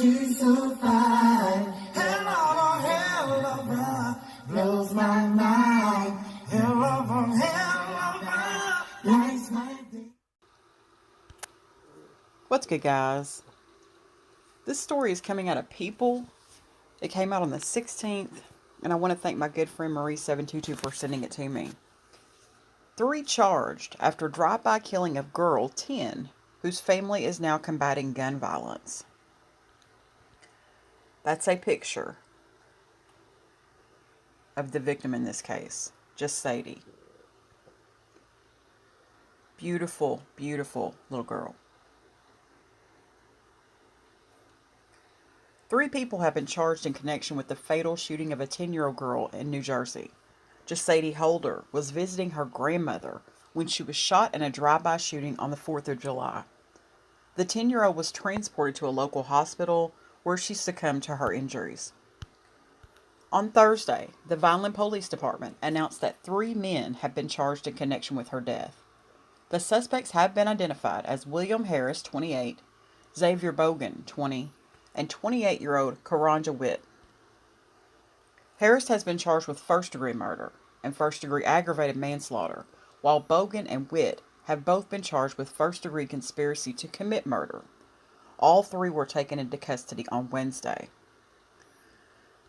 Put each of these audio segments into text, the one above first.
she's so fine. Hell of a blows my mind. Hell of a lights my day. What's good, guys? This story is coming out of People. It came out on the 16th, and I want to thank my good friend Marie722 for sending it to me. 3 charged after drive-by killing of girl 10, whose family is now combating gun violence. That's a picture of the victim in this case, Jasayde. Beautiful, beautiful little girl. 3 people have been charged in connection with the fatal shooting of a 10-year-old girl in New Jersey. Jasayde Holder was visiting her grandmother when she was shot in a drive-by shooting on the 4th of July. The 10-year-old was transported to a local hospital where she succumbed to her injuries. On Thursday, the Vineland Police Department announced that 3 men have been charged in connection with her death. The suspects have been identified as William Harris, 28, Xavier Bogan, 20, and 28-year-old Karonjah Witt. Harris has been charged with first-degree murder and first-degree aggravated manslaughter, while Bogan and Witt have both been charged with first-degree conspiracy to commit murder. All 3 were taken into custody on Wednesday.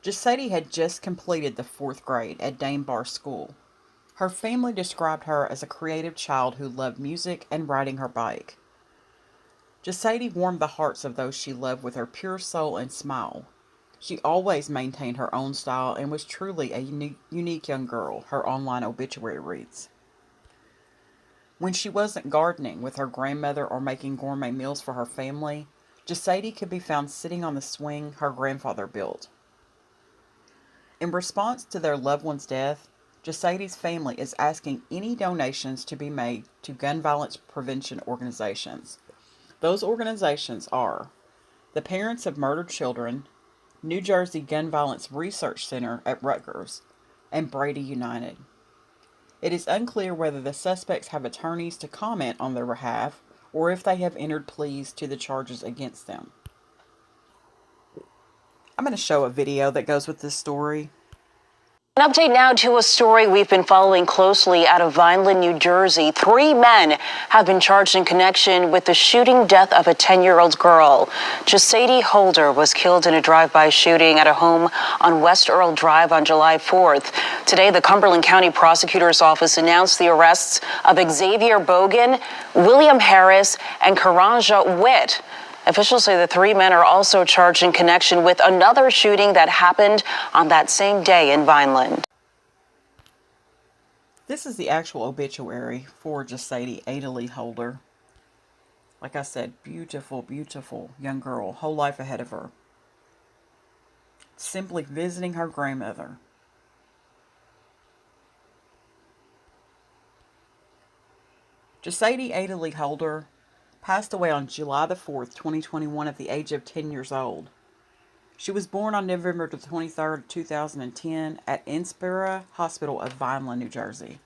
Jasayde had just completed the 4th grade at Dane Barse School. Her family described her as a creative child who loved music and riding her bike. Jasayde warmed the hearts of those she loved with her pure soul and smile. She always maintained her own style and was truly a unique young girl, her online obituary reads. When she wasn't gardening with her grandmother or making gourmet meals for her family, Jasayde could be found sitting on the swing her grandfather built. In response to their loved one's death, Jasayde's family is asking any donations to be made to gun violence prevention organizations. Those organizations are the Parents of Murdered Children, New Jersey Gun Violence Research Center at Rutgers, and Brady United. It is unclear whether the suspects have attorneys to comment on their behalf or if they have entered pleas to the charges against them. I'm going to show a video that goes with this story. An update now to a story we've been following closely out of Vineland, New Jersey. 3 men have been charged in connection with the shooting death of a 10-year-old girl. Jasayde Holder was killed in a drive-by shooting at a home on West Earl Drive on July 4th. Today, the Cumberland County Prosecutor's Office announced the arrests of Xavier Bogan, William Harris, and Karonjah Witt. Officials say the 3 men are also charged in connection with another shooting that happened on that same day in Vineland. This is the actual obituary for Jasayde Holder. Like I said, beautiful, beautiful young girl, whole life ahead of her. Simply visiting her grandmother. Jasayde Holder passed away on July the 4th, 2021 at the age of 10 years old. She was born on November the 23rd, 2010 at Inspira Hospital of Vineland, New Jersey.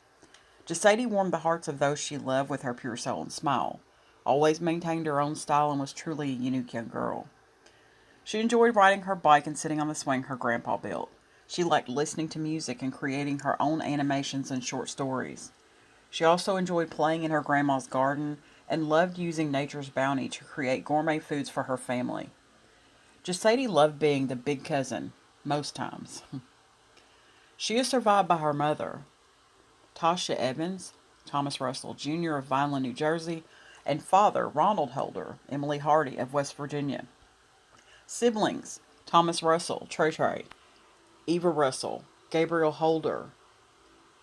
Jasayde warmed the hearts of those she loved with her pure soul and smile, always maintained her own style, and was truly a unique young girl. She enjoyed riding her bike and sitting on the swing her grandpa built. She liked listening to music and creating her own animations and short stories. She also enjoyed playing in her grandma's garden and loved using nature's bounty to create gourmet foods for her family. Jasayde loved being the big cousin, most times. She is survived by her mother, Tasha Evans, Thomas Russell Jr. of Vineland, New Jersey, and father, Ronald Holder, Emily Hardy of West Virginia. Siblings, Thomas Russell, Trey, Eva Russell, Gabriel Holder,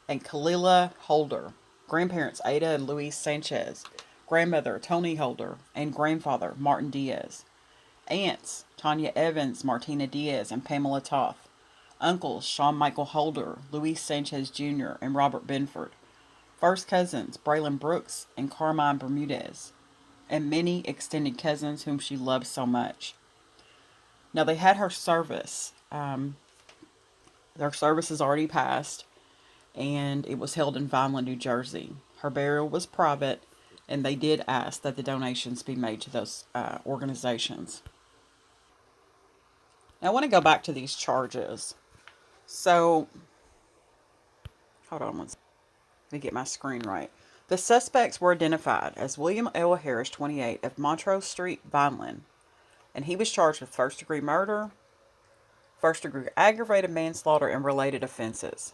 and Kalila Holder. Grandparents, Ada and Luis Sanchez. Grandmother, Tony Holder, and grandfather, Martin Diaz. Aunts, Tanya Evans, Martina Diaz, and Pamela Toth. Uncles, Sean Michael Holder, Luis Sanchez Jr., and Robert Benford. First cousins, Braylon Brooks and Carmine Bermudez. And many extended cousins whom she loved so much. Now, they had her service. Their service is already passed, and it was held in Vineland, New Jersey. Her burial was private, and they did ask that the donations be made to those organizations. I want to go back to these charges. So, hold on one second. Let me get my screen right. The suspects were identified as William L. Harris, 28, of Montrose Street, Vineland, and he was charged with first-degree murder, first-degree aggravated manslaughter, and related offenses.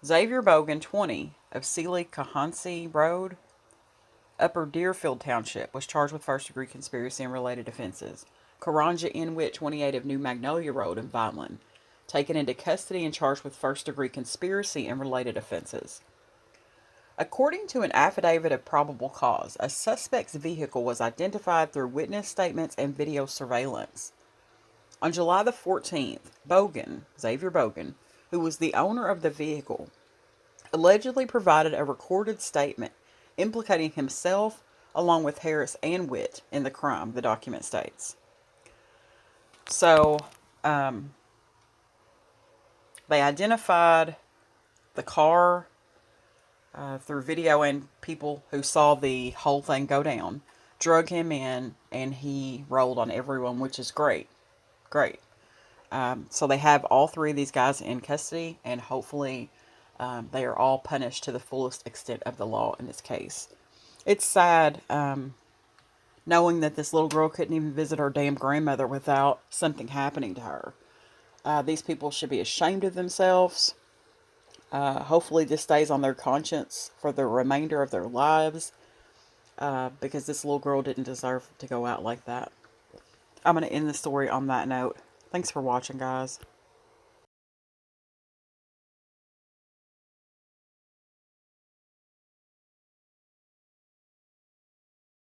Xavier Bogan, 20, of Sealy Cahansi Road, Upper Deerfield Township, was charged with first-degree conspiracy and related offenses. Karonjah N. Witt, 28, of New Magnolia Road in Vineland, taken into custody and charged with first-degree conspiracy and related offenses. According to an affidavit of probable cause, a suspect's vehicle was identified through witness statements and video surveillance. On July the 14th, Xavier Bogan, who was the owner of the vehicle, allegedly provided a recorded statement implicating himself along with Harris and Witt in the crime, the document states. So, they identified the car through video and people who saw the whole thing go down, drug him in, and he rolled on everyone, which is great. Great. So they have all three of these guys in custody, and hopefully they are all punished to the fullest extent of the law in this case. It's sad knowing that this little girl couldn't even visit her damn grandmother without something happening to her. These people should be ashamed of themselves. Hopefully this stays on their conscience for the remainder of their lives, because this little girl didn't deserve to go out like that. I'm going to end the story on that note. Thanks for watching, guys.